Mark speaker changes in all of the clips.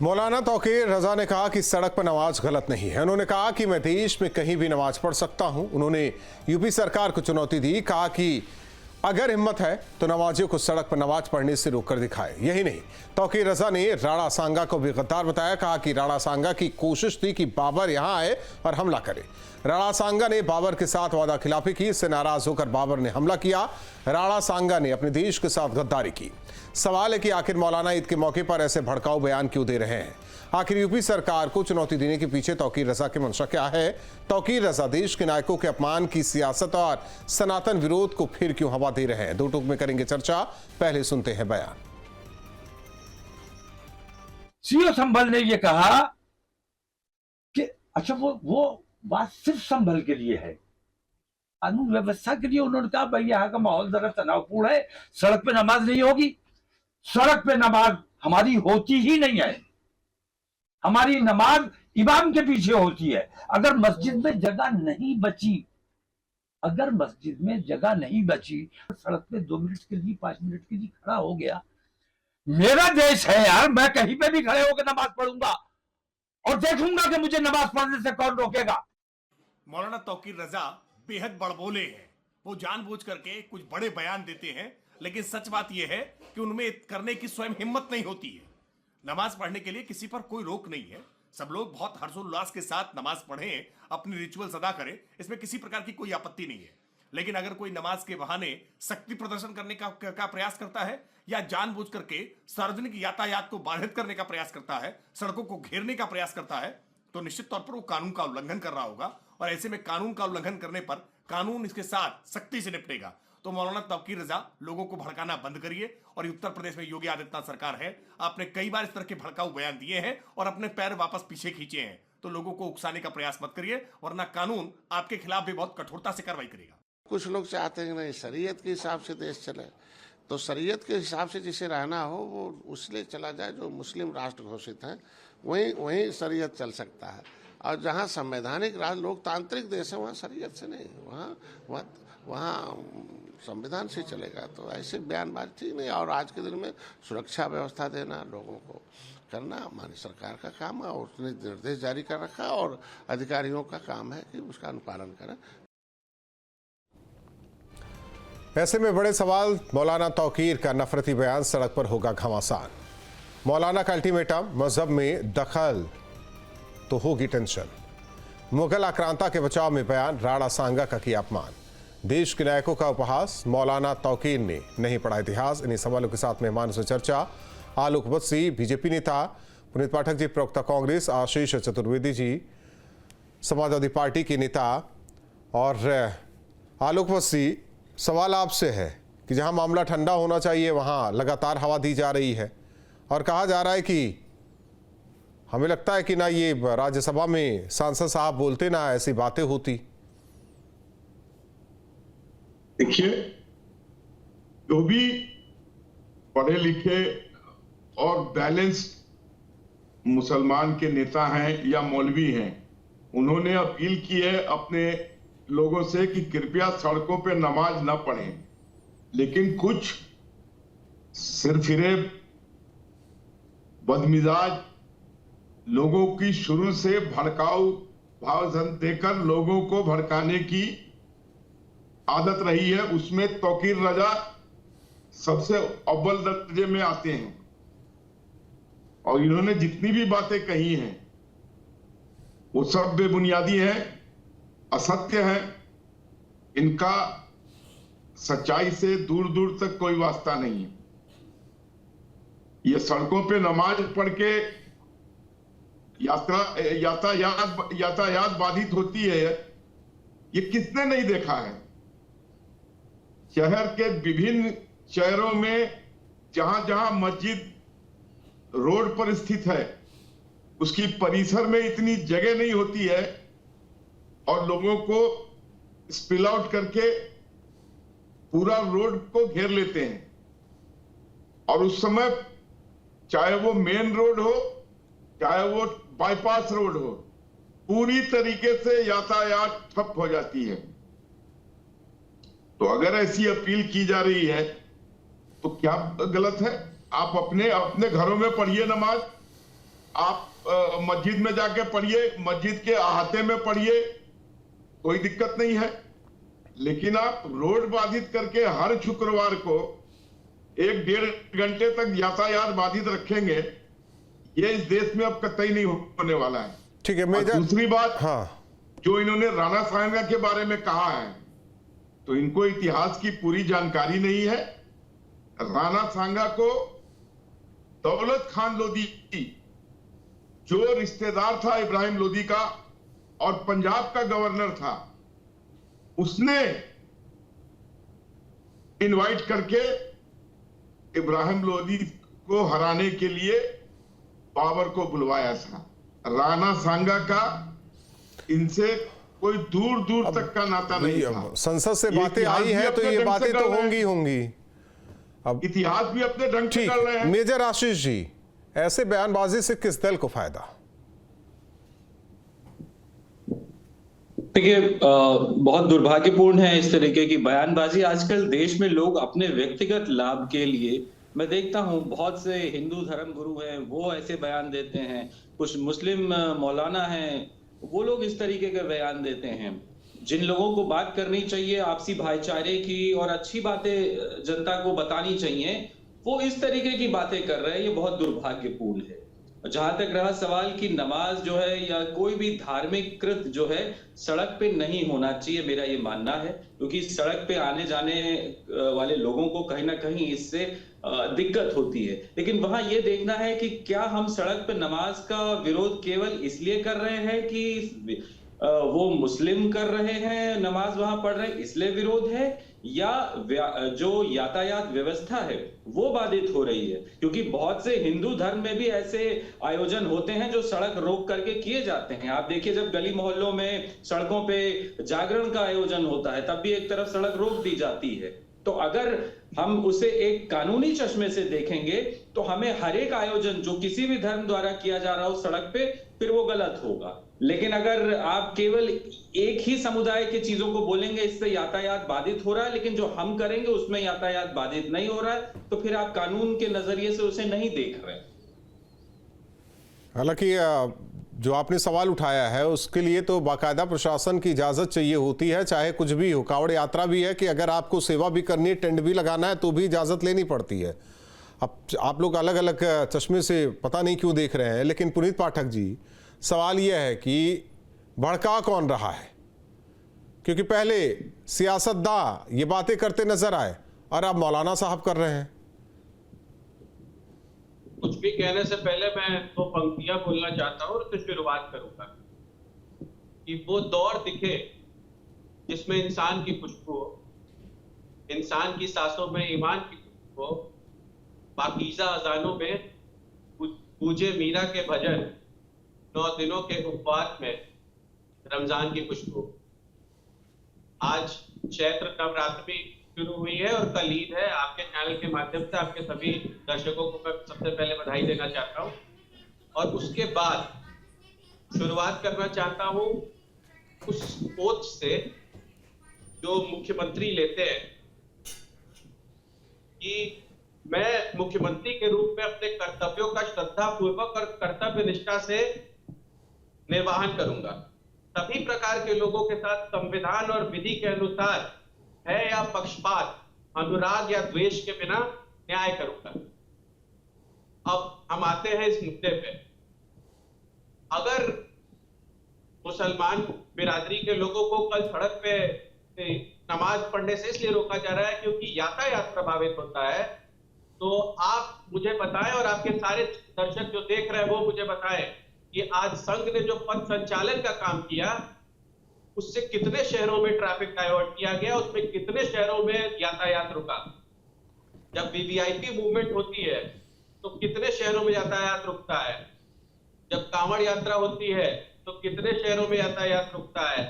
Speaker 1: मौलाना तौकीर रजा ने कहा कि सड़क पर नमाज गलत नहीं है। उन्होंने कहा कि मैं देश में कहीं भी नमाज पढ़ सकता हूं। उन्होंने यूपी सरकार को चुनौती दी, कहा कि अगर हिम्मत है तो नमाजियों को सड़क पर नमाज पढ़ने से रोककर दिखाए। यही नहीं, तौकीर रजा ने राणा सांगा को भी गद्दार बताया। कहा कि राणा सांगा की कोशिश थी कि बाबर यहां आए और हमला करे। राणा सांगा ने बाबर के साथ वादा खिलाफी की, इससे नाराज होकर बाबर ने हमला किया। राणा सांगा ने अपने देश के साथ गद्दारी की। सवाल है कि आखिर मौलाना ईद के मौके पर ऐसे भड़काऊ बयान क्यों दे रहे हैं? आखिर यूपी सरकार को चुनौती देने के पीछे तौकीर रजा की मंशा क्या है? तौकीर रजा देश के नायकों के अपमान की सियासत और सनातन विरोध को फिर क्यों हवा दे रहे हैं? दो टूक में करेंगे चर्चा, पहले सुनते हैं बयान।
Speaker 2: सीओ संभल ने यह कहा कि अच्छा वो बात सिर्फ संभल के लिए है, कानून व्यवस्था के लिए उन्होंने कहा भाई यहाँ का माहौल जरा तनावपूर्ण है, सड़क पे नमाज नहीं होगी। सड़क पे नमाज हमारी होती ही नहीं है। हमारी नमाज इमाम के पीछे होती है। अगर मस्जिद में जगह नहीं बची, सड़क पे 2 मिनट के लिए 5 मिनट के लिए खड़ा हो गया। मेरा देश है यार, मैं कहीं पे भी खड़े होकर नमाज पढ़ूंगा और देखूंगा कि मुझे नमाज पढ़ने से कौन रोकेगा।
Speaker 3: मौलाना तौकीर रजा बेहद बड़बोले हैं। वो जानबूझ करके कुछ बड़े बयान देते हैं, लेकिन सच बात यह है कि उनमें करने की स्वयं हिम्मत नहीं होती है। नमाज पढ़ने के लिए किसी पर कोई रोक नहीं है। सब लोग बहुत हर्षोल्लास के साथ नमाज पढ़ें, अपनी रिचुअल्स अदा करें, इसमें किसी प्रकार की कोई आपत्ति नहीं है। लेकिन अगर कोई नमाज के बहाने शक्ति प्रदर्शन करने का प्रयास करता है या जानबूझ करके सार्वजनिक यातायात को बाधित करने का प्रयास करता है, सड़कों को घेरने का प्रयास करता है, तो निश्चित तौर पर वो कानून का उल्लंघन कर रहा होगा। और ऐसे में कानून का उल्लंघन करने पर कानून इसके साथ सख्ती से निपटेगा। तो मौलाना तौकीर रजा, लोगों को भड़काना बंद करिए। और उत्तर प्रदेश में योगी आदित्यनाथ सरकार है, आपने कई बार इस तरह के भड़काऊ बयान दिए हैं और अपने पैर वापस पीछे खींचे हैं। तो लोगों को उकसाने का प्रयास मत करिए, वरना कानून आपके खिलाफ भी बहुत कठोरता से कार्रवाई करेगा।
Speaker 4: कुछ लोग चाहते हैं कि नहीं, शरीयत के हिसाब से देश चले, तो शरीयत के हिसाब से जिसे रहना हो वो उसलिए चला जाए। जो मुस्लिम राष्ट्र घोषित हैं वहीं शरीयत चल सकता है। और जहाँ संवैधानिक राज लोकतांत्रिक देश है वहाँ शरीयत से नहीं, वहाँ संविधान से चलेगा। तो ऐसे बयानबाजी ठीक नहीं। और आज के दिन में सुरक्षा व्यवस्था देना, लोगों को करना हमारी सरकार का काम है और उसने निर्देश जारी कर रखा है और अधिकारियों का काम है कि उसका अनुपालन करें।
Speaker 1: ऐसे में बड़े सवाल, मौलाना तौकीर का नफरती बयान सड़क पर होगा घमासान। मौलाना का अल्टीमेटम, मजहब में दखल तो होगी टेंशन। मुगल आक्रांता के बचाव में बयान, राणा सांगा का किया अपमान। देश के नायकों का उपहास, मौलाना तौकीर ने नहीं पढ़ा इतिहास। इन्हीं सवालों के साथ मेहमान से चर्चा। आलोक बत्सी बीजेपी नेता, पुनीत पाठक जी प्रवक्ता कांग्रेस, आशीष चतुर्वेदी जी समाजवादी पार्टी के नेता। और आलोक बत्सी, सवाल आपसे है कि जहां मामला ठंडा होना चाहिए वहां लगातार हवा दी जा रही है और कहा जा रहा है कि हमें लगता है कि ना ये राज्यसभा में सांसद साहब बोलते ना ऐसी बातें होती।
Speaker 5: देखिए, जो भी पढ़े लिखे और बैलेंस्ड मुसलमान के नेता हैं या मौलवी हैं, उन्होंने अपील की है अपने लोगों से कि कृपया सड़कों पे नमाज ना पढ़ें। लेकिन कुछ सिरफिरे बदमिजाज लोगों की शुरू से भड़काऊ भाव देकर लोगों को भड़काने की आदत रही है, उसमें तौकीर रजा सबसे अव्वल दर्जे में आते हैं। और इन्होंने जितनी भी बातें कही हैं वो सब बेबुनियादी हैं, असत्य है। इनका सच्चाई से दूर दूर तक कोई वास्ता नहीं है। ये सड़कों पे नमाज पढ़ के यातायात बाधित होती है, ये किसने नहीं देखा है। शहर के विभिन्न शहरों में जहां जहां मस्जिद रोड पर स्थित है, उसकी परिसर में इतनी जगह नहीं होती है और लोगों को स्पिल आउट करके पूरा रोड को घेर लेते हैं। और उस समय चाहे वो मेन रोड हो चाहे वो बाईपास रोड हो, पूरी तरीके से यातायात ठप हो जाती है। तो अगर ऐसी अपील की जा रही है तो क्या गलत है? आप अपने घरों में पढ़िए नमाज, आप मस्जिद में जाके पढ़िए, मस्जिद के अहाते में पढ़िए, कोई दिक्कत नहीं है। लेकिन आप रोड बाधित करके हर शुक्रवार को 1-1.5 घंटे तक यातायात बाधित रखेंगे, ये इस देश में अब कतई नहीं होने वाला है।
Speaker 1: ठीक है
Speaker 5: और
Speaker 1: मेजर।
Speaker 5: दूसरी बात,
Speaker 1: हाँ,
Speaker 5: जो इन्होंने राणा सांगा के बारे में कहा है, तो इनको इतिहास की पूरी जानकारी नहीं है। राणा सांगा को दौलत खान लोधी, जो रिश्तेदार था इब्राहिम लोधी का और पंजाब का गवर्नर था, उसने इनवाइट करके इब्राहिम लोधी को हराने के लिए बाबर को बुलवाया था। राणा सांगा का इनसे कोई दूर दूर तक का नाता नहीं था।
Speaker 1: संसद से बातें आई हैं तो ये बातें तो होंगी। अब
Speaker 5: इतिहास भी अपने ढंग से
Speaker 1: ठीक
Speaker 5: कर रहे हैं।
Speaker 1: मेजर आशीष जी, ऐसे बयानबाजी से किस दल को फायदा?
Speaker 6: देखिए, बहुत दुर्भाग्यपूर्ण है इस तरीके की बयानबाजी। आजकल देश में लोग अपने व्यक्तिगत लाभ के लिए, मैं देखता हूं बहुत से हिंदू धर्म गुरु हैं वो ऐसे बयान देते हैं, कुछ मुस्लिम मौलाना हैं वो लोग इस तरीके के बयान देते हैं। जिन लोगों को बात करनी चाहिए आपसी भाईचारे की और अच्छी बातें जनता को बतानी चाहिए, वो इस तरीके की बातें कर रहे हैं, ये बहुत दुर्भाग्यपूर्ण है। जहां तक रहा सवाल कि नमाज जो है या कोई भी धार्मिक कृत जो है सड़क पे नहीं होना चाहिए, मेरा ये मानना है, क्योंकि सड़क पे आने जाने वाले लोगों को कहीं ना कहीं इससे दिक्कत होती है। लेकिन वहां ये देखना है कि क्या हम सड़क पे नमाज का विरोध केवल इसलिए कर रहे हैं कि वो मुस्लिम कर रहे हैं, नमाज वहां पढ़ रहे हैं इसलिए विरोध है, या जो यातायात व्यवस्था है वो बाधित हो रही है? क्योंकि बहुत से हिंदू धर्म में भी ऐसे आयोजन होते हैं जो सड़क रोक करके किए जाते हैं। आप देखिए, जब गली मोहल्लों में सड़कों पे जागरण का आयोजन होता है तब भी एक तरफ सड़क रोक दी जाती है। तो अगर हम उसे एक कानूनी चश्मे से देखेंगे तो हमें हर एक आयोजन जो किसी भी धर्म द्वारा किया जा रहा हो सड़क पे, फिर वो गलत होगा। लेकिन अगर आप केवल एक ही समुदाय के चीजों को बोलेंगे इससे यातायात बाधित हो रहा है, लेकिन जो हम करेंगे उसमें यातायात बाधित नहीं हो रहा है, तो फिर आप कानून के नजरिए से उसे नहीं देख रहे।
Speaker 1: हालांकि जो आपने सवाल उठाया है उसके लिए तो बाकायदा प्रशासन की इजाज़त चाहिए होती है, चाहे कुछ भी हो। कांवड़ यात्रा भी है कि अगर आपको सेवा भी करनी है, टेंट भी लगाना है, तो भी इजाज़त लेनी पड़ती है। अब आप लोग अलग अलग चश्मे से पता नहीं क्यों देख रहे हैं, लेकिन पुनीत पाठक जी, सवाल यह है कि भड़का कौन रहा है? क्योंकि पहले सियासतदान ये बातें करते नजर आए और अब मौलाना साहब कर रहे हैं।
Speaker 7: कुछ भी कहने से पहले मैं 2 पंक्तियां बोलना चाहता हूं और फिर शुरुआत करूंगा कि वो दौर दिखे जिसमें इंसान की खुशबू हो, इंसान की सांसों में ईमान की खुशबू हो, पाकीज़ा अज़ानों में पूजे मीरा के भजन, 9 दिनों के उपवास में रमजान की खुशबू। आज चैत्र नवरात्रि शुरू हुई है और कल ईद है। आपके चैनल के माध्यम से आपके सभी दर्शकों को मैं सबसे पहले बधाई देना चाहता हूं और उसके बाद शुरुआत करना चाहता हूं उस ओथ से जो मुख्यमंत्री लेते हैं कि मैं मुख्यमंत्री के रूप में अपने कर्तव्यों का श्रद्धापूर्वक और कर्तव्य निष्ठा से निर्वहन करूंगा। सभी प्रकार के लोगों के साथ संविधान और विधि के अनुसार है या पक्षपात, अनुराग या द्वेष के बिना न्याय करूंगा। अब हम आते हैं इस मुद्दे पे। अगर मुसलमान बिरादरी के लोगों को कल सड़क पे नमाज पढ़ने से इसलिए रोका जा रहा है क्योंकि यातायात प्रभावित होता है, तो आप मुझे बताएं और आपके सारे दर्शक जो देख रहे हैं वो मुझे बताएं कि आज संघ ने जो पथ संचालन का काम किया उससे कितने शहरों में ट्रैफिक डाइवर्ट किया गया, उसमें कितने शहरों में यातायात रुका। जब वीवीआईपी मूवमेंट होती है तो कितने शहरों में यातायात रुकता है। जब कांवड़ यात्रा होती है तो कितने शहरों में यातायात रुकता है।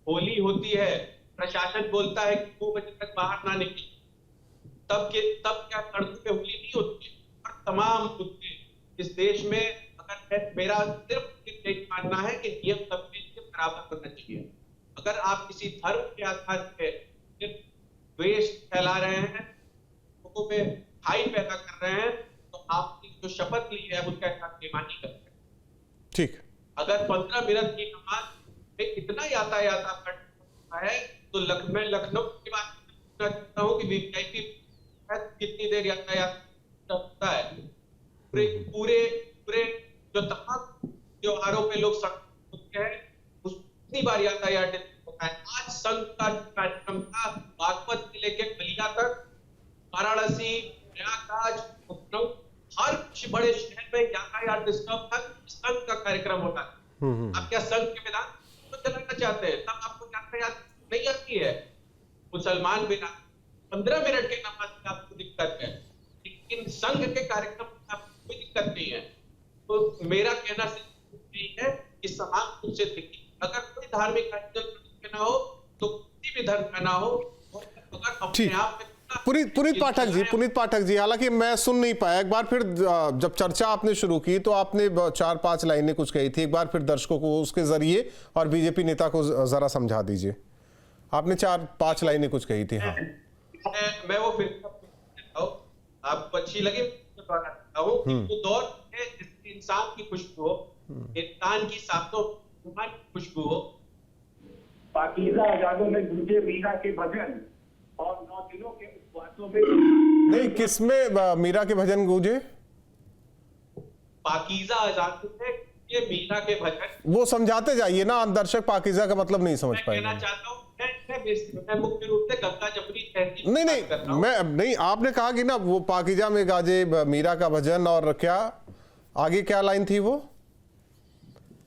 Speaker 7: होली होती है, प्रशासन बोलता है कि 2 बजे तक बाहर ना निकले, तब क्या सड़कों पे होली नहीं होती है। और तमाम मुद्दे इस देश में, अगर मेरा सिर्फ एक मानना है कि नियम सबके लिए बराबर करना चाहिए। अगर आप किसी धर्म के आधार पे द्वेष फैला रहे हैं, लोगों में हाई पैदा कर रहे हैं, तो आपकी जो शपथ ली है उसका साथ बेईमानी कर रहे हैं।
Speaker 1: ठीक।
Speaker 7: अगर 15 मिनट की नमाज में इतना यातायात करना है तो मैं लखनऊ की बात करना चाहता हूँ कि वीवीआईपी कितनी देर यातायात करता है। पूरे जो तमाम त्योहारों पे लोग सकते हैं उतनी बार यातायात होता है। आज संघ का कार्यक्रम था बागपत जिले के बलिया तक, वाराणसी, प्रयागराज, लखनऊ, हर बड़े शहर में यातायात स्टॉप तक संघ का कार्यक्रम होता है। आप क्या संघ के मैदान तो चलाना चाहते हैं तब आपको यातायात नहीं आती है। मुसलमान बिना 15 मिनट के नमाज में आपको दिक्कत है, लेकिन संघ के कार्यक्रम में आपको कोई दिक्कत नहीं है। तो मेरा कहना सिर्फ यही है कि समान रूप से देखिए, अगर कोई धार्मिक आयोजन ना हो तो किसी भी धर्म का ना हो, अगर अपने आप में
Speaker 1: पुनीत पाठक जी, हालांकि मैं सुन नहीं पाया। एक बार फिर जब चर्चा आपने शुरू की तो आपने 4-5 लाइनें कुछ कही थी, एक बार फिर दर्शकों को उसके जरिए और बीजेपी नेता को जरा समझा दीजिए। आपने 4-5 लाइनें कुछ कही थी। हाँ,
Speaker 7: मैं वो फिर आपको अच्छी लगी तो दौर है जिसमें इंसान की खुशबू हो, इंसान की सातों की खुशबू हो।
Speaker 8: पाकीज़ा आजादों में गूंजे मीरा के भजन और 9 दिनों के उपवासों में
Speaker 1: नहीं, किसमें मीरा के भजन गूंजे?
Speaker 7: पाकीज़ा आजादों में ये मीरा के भजन,
Speaker 1: वो समझाते जाइए ना, दर्शक पाकीज़ा का मतलब नहीं समझ पाएंगे।
Speaker 7: मैं कहना चाहता हूँ मैं मुख्य रूप से गंगा जमुनी तहजीब
Speaker 1: नहीं, आपने कहा कि ना वो पाकीज़ा में गाजे मीरा का भजन, और क्या आगे क्या लाइन थी वो?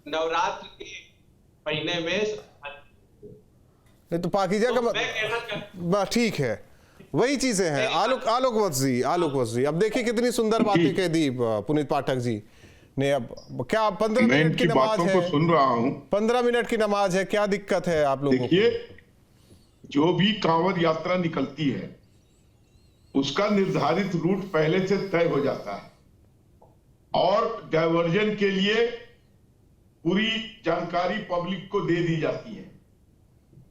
Speaker 7: नवरात्र के महीने में
Speaker 1: नहीं तो पाकीज़ा का ठीक है, वही चीजें हैं। आलोक वत्स जी, अब देखिए कितनी सुंदर बातें कह दी पुनीत पाठक जी ने। अब क्या 15 मिनट की नमाज है,
Speaker 5: सुन रहा हूं,
Speaker 1: 15 मिनट की नमाज है, क्या दिक्कत है आप लोगों को?
Speaker 5: देखिए, जो भी कांवड़ यात्रा निकलती है उसका निर्धारित रूट पहले से तय हो जाता है और डायवर्जन के लिए पूरी जानकारी पब्लिक को दे दी जाती है,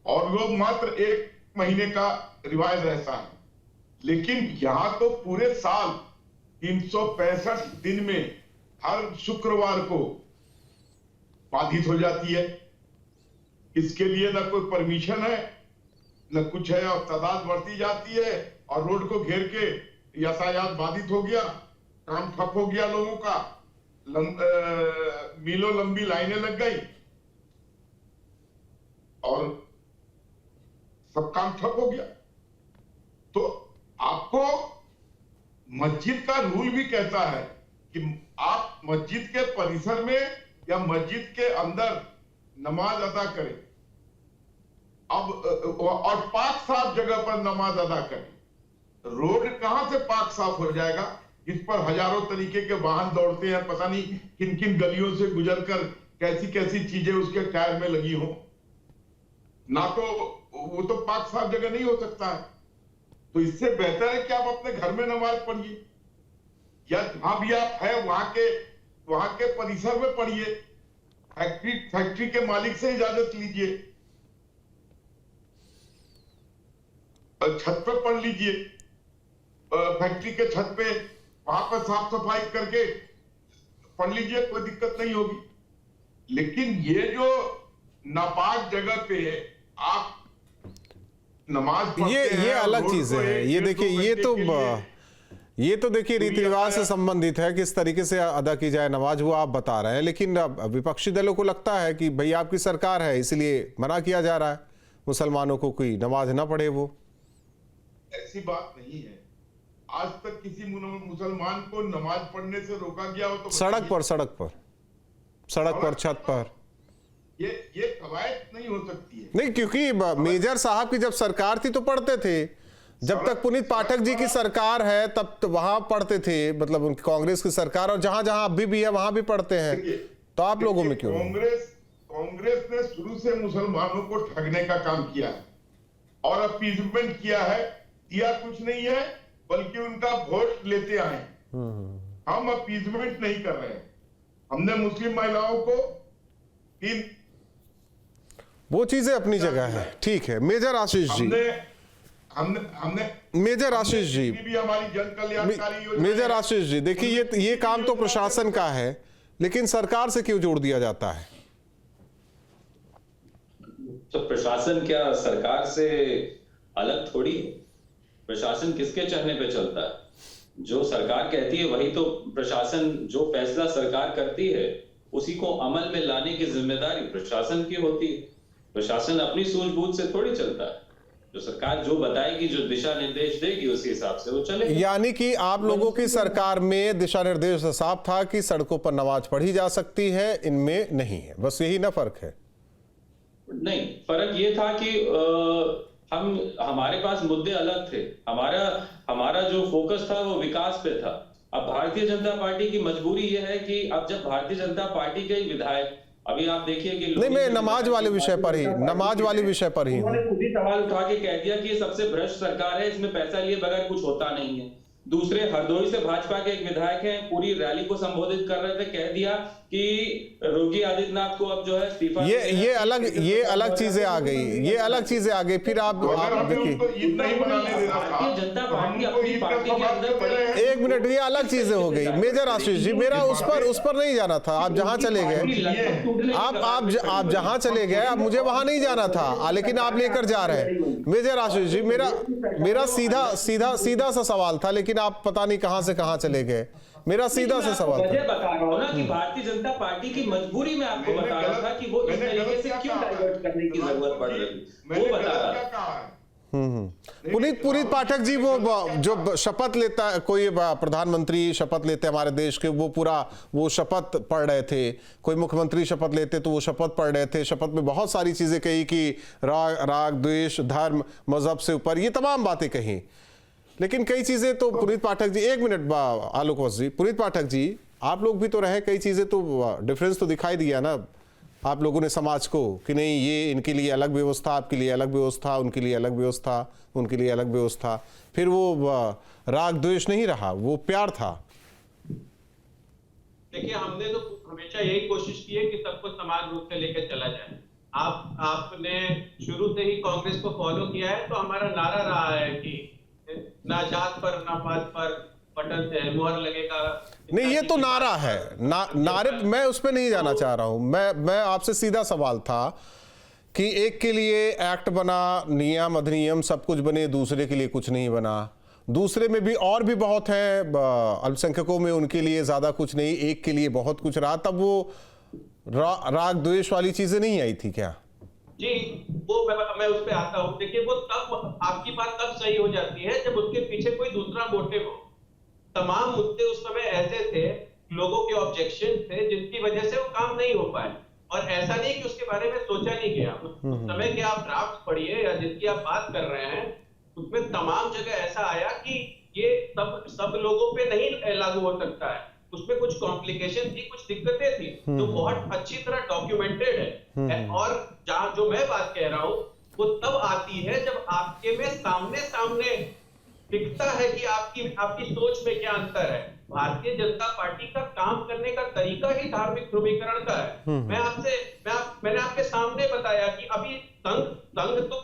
Speaker 5: और वो मात्र 1 महीने का रिवाज ऐसा है। लेकिन यहां तो पूरे साल 365 दिन में हर शुक्रवार को बाधित हो जाती है। इसके लिए ना कोई परमिशन है न कुछ है, और तादाद बढ़ती जाती है और रोड को घेर के यातायात बाधित हो गया, काम ठप हो गया लोगों का, मीलों लंबी लाइनें लग गई और सब काम ठप हो गया। तो आपको मस्जिद का रूल भी कहता है कि आप मस्जिद के परिसर में या मस्जिद के अंदर नमाज अदा करें, अब और पाक साफ जगह पर नमाज अदा करें। रोड कहां से पाक साफ हो जाएगा जिस पर हजारों तरीके के वाहन दौड़ते हैं, पता नहीं किन किन गलियों से गुजरकर कैसी कैसी चीजें उसके टायर में लगी हो। ना तो वो तो पाक साफ जगह नहीं हो सकता है। तो इससे बेहतर है कि आप अपने घर में नमाज पढ़िए, या जहां भी आप है वहां के परिसर में पढ़िए। फैक्ट्री के मालिक से इजाजत लीजिए, छत पर पढ़ लीजिए, फैक्ट्री के छत पे वहां पर साफ सफाई करके पढ़ लीजिए, कोई दिक्कत नहीं होगी। लेकिन ये जो नापाक जगह पे आप नमाज पढ़ते हैं,
Speaker 1: ये अलग चीजें हैं। ये देखिए, ये तो देखिए रीति रिवाज से संबंधित है, किस तरीके से अदा की जाए नमाज, वो आप बता रहे हैं। लेकिन विपक्षी दलों को लगता है कि भाई आपकी सरकार है इसलिए मना किया जा रहा है मुसलमानों को कोई नमाज ना पढ़े। वो
Speaker 5: ऐसी बात नहीं है। आज तक किसी मुसलमान को नमाज पढ़ने से रोका गया हो तो
Speaker 1: सड़क पर छत पर
Speaker 5: ये कवायद नहीं हो सकती है।
Speaker 1: नहीं, क्योंकि मेजर साहब की जब सरकार थी तो पढ़ते थे, जब तक पुनीत पाठक जी की सरकार है तब तो वहां पढ़ते थे, मतलब उनकी कांग्रेस की सरकार, और जहां जहां अभी भी है वहां भी पढ़ते हैं। तो आप लोगों में क्यों?
Speaker 5: कांग्रेस ने शुरू से मुसलमानों को ठगने का काम किया है और अपीजमेंट किया है। दिया कुछ नहीं है, बल्कि उनका वोट लेते आए। हम अपीजमेंट नहीं कर रहे हैं। हमने मुस्लिम महिलाओं को
Speaker 1: वो चीजें अपनी जगह है, ठीक है। मेजर आशीष जी, मेजर आशीष जी,
Speaker 5: भी हमारी जन कल्याणकारी योजना,
Speaker 1: मेजर आशीष जी, देखिए ये काम तो प्रशासन का है। लेकिन सरकार से क्यों जोड़ दिया जाता है?
Speaker 6: तो प्रशासन क्या सरकार से अलग थोड़ी है? प्रशासन किसके चाहने पे चलता है? जो सरकार कहती है वही तो प्रशासन, जो फैसला सरकार करती है उसी को अमल में लाने की जिम्मेदारी प्रशासन की होती है। प्रशासन अपनी सूझबूझ से थोड़ी चलता है। जो सरकार जो बताएगी, जो दिशा निर्देश देगी, उसी हिसाब से वो चलेगी।
Speaker 1: यानी कि आप लोगों की सरकार में दिशा निर्देश साफ था कि सड़कों पर नमाज पढ़ी जा सकती है, इनमें नहीं है, बस यही ना फर्क है?
Speaker 6: नहीं, फर्क ये था कि हमारे पास मुद्दे अलग थे। हमारा जो फोकस था वो विकास पे था। अब भारतीय जनता पार्टी की मजबूरी ये है कि अब जब भारतीय जनता पार्टी के विधायक, अभी आप देखिए कि
Speaker 1: नहीं, मैं नमाज वाले विषय पर ही हूं।
Speaker 6: उन्होंने खुद ही सवाल उठा के कह दिया कि ये सबसे भ्रष्ट सरकार है, इसमें पैसा लिए बगैर कुछ होता नहीं है। दूसरे हरदोई से भाजपा के एक विधायक हैं, पूरी रैली को संबोधित कर रहे थे, कह दिया कि योगी आदित्यनाथ को अब जो है इस्तीफा।
Speaker 1: ये अलग चीजें आ गई। फिर आप देखिए,
Speaker 6: भारतीय जनता पार्टी अपनी पार्टी के अंदर
Speaker 1: एक मिनट, ये अलग चीजें हो गई। मेजर आशीष जी, मेरा उस पर नहीं जाना था। आप जहां चले गए, आप जहां चले गए, अब मुझे वहां नहीं जाना था, लेकिन आप लेकर जा रहे हैं। मेजर आशीष जी, मेरा सीधा सा सवाल था, लेकिन आप पता नहीं कहां से कहां चले गए। मेरा सीधा सा सवाल
Speaker 6: वजह बता रहा हूं ना कि भारतीय जनता पार्टी की मजबूरी में आपको बता रहा था कि वो इस तरीके से क्यों डाइवर्ट करने की जरूरत पड़ रही, वो बता रहा था।
Speaker 1: पुनीत पाठक जी, वो जो शपथ लेता है, कोई प्रधानमंत्री शपथ लेते हमारे देश के, वो शपथ पढ़ रहे थे। कोई मुख्यमंत्री शपथ लेते तो वो शपथ पढ़ रहे थे। शपथ में बहुत सारी चीजें कही कि राग द्वेष, धर्म, मजहब से ऊपर, ये तमाम बातें कही। लेकिन कई चीजें तो पुनीत पाठक जी, एक मिनट आलोक वत्स जी, पुनीत पाठक जी, आप लोग भी तो रहे, कई चीजें तो डिफरेंस तो दिखाई दिया ना आप लोगों ने समाज को, कि नहीं ये इनके लिए अलग व्यवस्था, आपके लिए अलग व्यवस्था, उनके लिए अलग व्यवस्था, उनके लिए अलग व्यवस्था। फिर वो राग द्वेष नहीं रहा, वो प्यार था।
Speaker 7: देखिए, हमने तो हमेशा यही कोशिश की है कि सबको समान रूप से लेकर चला जाए। आपने शुरू से ही कांग्रेस को फॉलो किया है, तो हमारा नारा रहा है कि ना जात पर ना पात पर बटन से मुहर लगेगा।
Speaker 1: नहीं, ये तो नारा है, नारे मैं उस पर नहीं जाना चाह रहा हूं। मैं आपसे सीधा सवाल था कि एक के लिए एक्ट बना, नियम अधिनियम सब कुछ बने, दूसरे के लिए कुछ नहीं बना। दूसरे में भी और भी बहुत है, अल्पसंख्यकों में उनके लिए ज्यादा कुछ नहीं, एक के लिए बहुत कुछ रहा। तब वो राग द्वेष वाली चीजें नहीं आई थी क्या?
Speaker 7: जी, वो मैं उस पे आता हूँ। देखिए, वो तब आपकी बात तब सही हो जाती है जब उसके पीछे कोई दूसरा मोटिव हो। तमाम मुद्दे उस समय ऐसे थे, लोगों के ऑब्जेक्शन थे, जिनकी वजह से वो काम नहीं हो पाए। और ऐसा नहीं कि उसके बारे में सोचा नहीं गया। उस समय के आप ड्राफ्ट पढ़िए या जिसकी आप बात कर रहे हैं, उसमें तमाम जगह ऐसा आया कि ये सब लोगों पे नहीं लागू हो सकता है। उसमें कुछ कॉम्प्लिकेशन थी, कुछ दिक्कतें थी, जो बहुत अच्छी तरह डॉक्यूमेंटेड है। और जहां जो मैं बात कह रहा हूं, वो तब आती है जब आपके में सामने दिखता है कि आपकी सोच में क्या अंतर है। भारतीय जनता पार्टी का काम करने का तरीका ही धार्मिक ध्रुवीकरण का है। मैंने आपके सामने बताया कि अभी संघ तो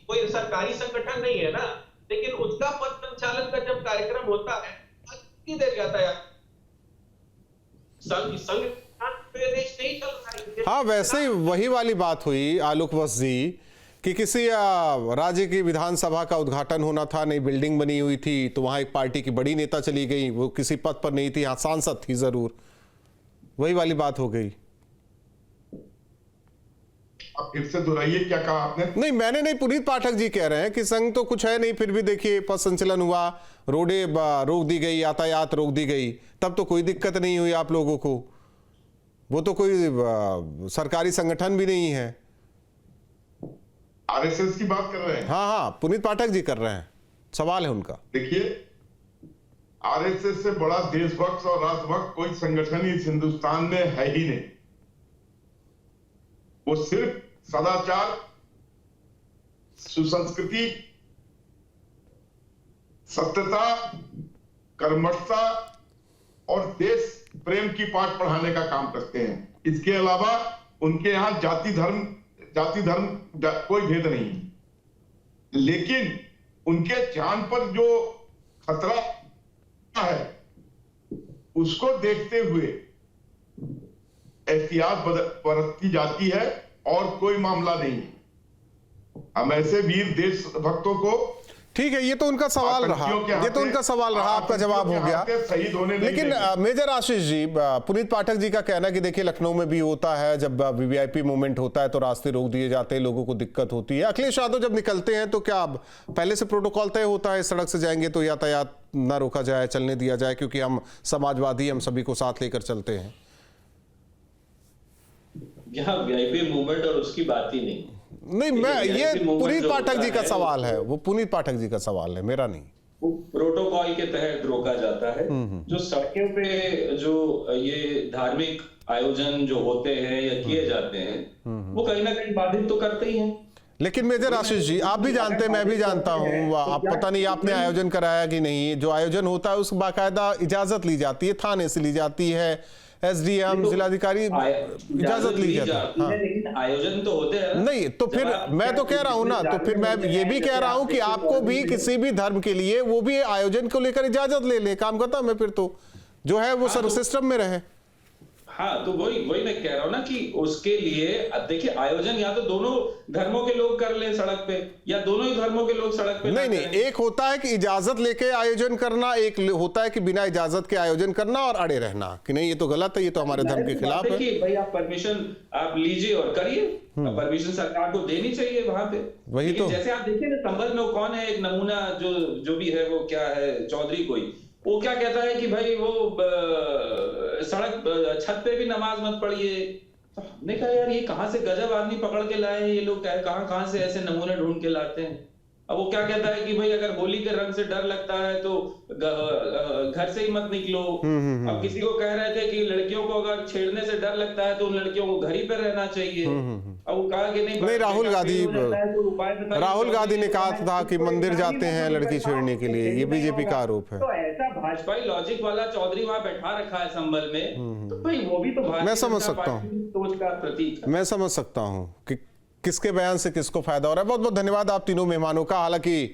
Speaker 7: कोई सरकारी संगठन नहीं है ना, लेकिन उसका पद संचालन का जब कार्यक्रम होता है, कितनी देर जाता है? संघ देश नहीं चल रहा है।
Speaker 1: हाँ, वैसे ही वही वाली बात हुई आलोक वत्स जी कि किसी राज्य की विधानसभा का उद्घाटन होना था, नई बिल्डिंग बनी हुई थी, तो वहां एक पार्टी की बड़ी नेता चली गई, वो किसी पद पर नहीं थी, हाँ सांसद थी जरूर, वही वाली बात हो गई।
Speaker 5: अब फिर से दोहराइए, क्या कहा आपने?
Speaker 1: नहीं, मैंने नहीं, पुनीत पाठक जी कह रहे हैं कि संघ तो कुछ है नहीं, फिर भी देखिए पथ संचलन हुआ, रोडें रोक दी गई, यातायात रोक दी गई, तब तो कोई दिक्कत नहीं हुई आप लोगों को। वो तो कोई सरकारी संगठन भी नहीं है।
Speaker 5: आरएसएस की बात कर रहे हैं?
Speaker 1: हाँ, पुनीत पाठक जी कर रहे हैं, सवाल है उनका।
Speaker 5: देखिए, आरएसएस से बड़ा देशभक्त और राष्ट्रभक्त कोई संगठन इस हिंदुस्तान में है ही नहीं। वो सिर्फ सदाचार, सुसंस्कृति, सत्यता, कर्मठता और देश प्रेम की पाठ पढ़ाने का काम करते हैं। इसके अलावा उनके यहां जाति धर्म कोई भेद नहीं है। लेकिन उनके जान पर जो खतरा है, उसको देखते हुए एहतियात बरती जाती है और कोई मामला नहीं। हम ऐसे वीर देशभक्तों को,
Speaker 1: ठीक है, ये तो उनका सवाल रहा, ये तो उनका सवाल रहा, आपका जवाब हो गया।
Speaker 5: शहीद होने नहीं
Speaker 1: लेकिन
Speaker 5: देंगे।
Speaker 1: मेजर आशीष जी, पुनीत पाठक जी का कहना कि देखिए लखनऊ में भी होता है, जब वीवीआईपी मूवमेंट होता है तो रास्ते रोक दिए जाते हैं, लोगों को दिक्कत होती है। अखिलेश यादव जब निकलते हैं तो क्या अब पहले से प्रोटोकॉल तय होता है, सड़क से जाएंगे तो यातायात ना रोका जाए, चलने दिया जाए, क्योंकि हम समाजवादी, हम सभी को साथ लेकर चलते हैं?
Speaker 6: यहाँ वीआईपी मूवमेंट और उसकी बात ही नहीं।
Speaker 1: नहीं, मैं ये पुनीत पाठक जी का सवाल है, वो पुनीत पाठक जी का सवाल है, मेरा नहीं।
Speaker 6: वो प्रोटोकॉल के तहत रोका जाता है। जो सड़कों पे जो ये धार्मिक आयोजन जो होते हैं या किए जाते हैं, वो कहीं ना कहीं बाधित तो करते ही हैं।
Speaker 1: लेकिन मेजर आशीष जी, आप भी जानते हैं, मैं भी जानता हूं, आप पता नहीं आपने आयोजन कराया कि नहीं, जो आयोजन होता है उस बाकायदा इजाजत ली जाती है, थाने से ली जाती है, एसडीएम, जिलाधिकारी इजाजत ली जाती है। हाँ।
Speaker 6: लेकिन आयोजन तो होते हैं।
Speaker 1: नहीं तो फिर मैं तो कह रहा हूं ना, तो फिर मैं ये भी कह रहा हूं कि आपको भी किसी भी धर्म के लिए वो भी आयोजन को लेकर इजाजत ले ले, काम खत्म है, फिर तो जो है वो सर्व सिस्टम में रहे।
Speaker 6: हाँ, तो वही मैं कह रहा हूँ ना कि उसके लिए अब देखिए, आयोजन या तो दोनों धर्मों के लोग कर ले सड़क पे, या दोनों ही धर्मों के लोग सड़क पे
Speaker 1: नहीं, एक होता है कि इजाजत लेके आयोजन करना, एक होता है कि बिना इजाजत के आयोजन करना और अड़े रहना कि नहीं ये तो गलत है, ये तो हमारे धर्म के खिलाफ है।
Speaker 6: कि भाई आप परमिशन आप लीजिए और करिए, परमिशन सरकार को देनी चाहिए वहां पे।
Speaker 1: वही तो,
Speaker 6: जैसे आप देखिए ना, संभल में कौन है एक नमूना, जो भी है, वो क्या है, चौधरी कोई, वो क्या कहता है कि भाई वो सड़क छत पे भी नमाज मत पढ़िए। तो हमने कहा यार ये कहां से गजब आदमी पकड़ के लाए हैं ये लोग, कहां से ऐसे नमूने ढूंढ के लाते हैं। अब वो क्या कहता है कि भाई अगर होली के रंग से डर लगता है तो घर से ही मत निकलो। अब किसी को कह रहे थे कि लड़कियों को अगर छेड़ने से डर लगता है तो उन लड़कियों को घर ही पर रहना चाहिए। अब वो कहा कि नहीं,
Speaker 1: राहुल गांधी ने कहा था कि मंदिर जाते हैं लड़की छेड़ने के लिए, ये बीजेपी का आरोप है।
Speaker 7: तो ऐसा
Speaker 6: भाजपाई लॉजिक वाला चौधरी वहां बैठा रखा है संभल में, तो भाई वो भी तो
Speaker 1: मैं समझ सकता हूँ,
Speaker 6: सोच का प्रतीक है।
Speaker 1: मैं समझ सकता हूँ कि किसके बयान से किसको फायदा हो रहा है। बहुत बहुत धन्यवाद आप तीनों मेहमानों का। हालांकि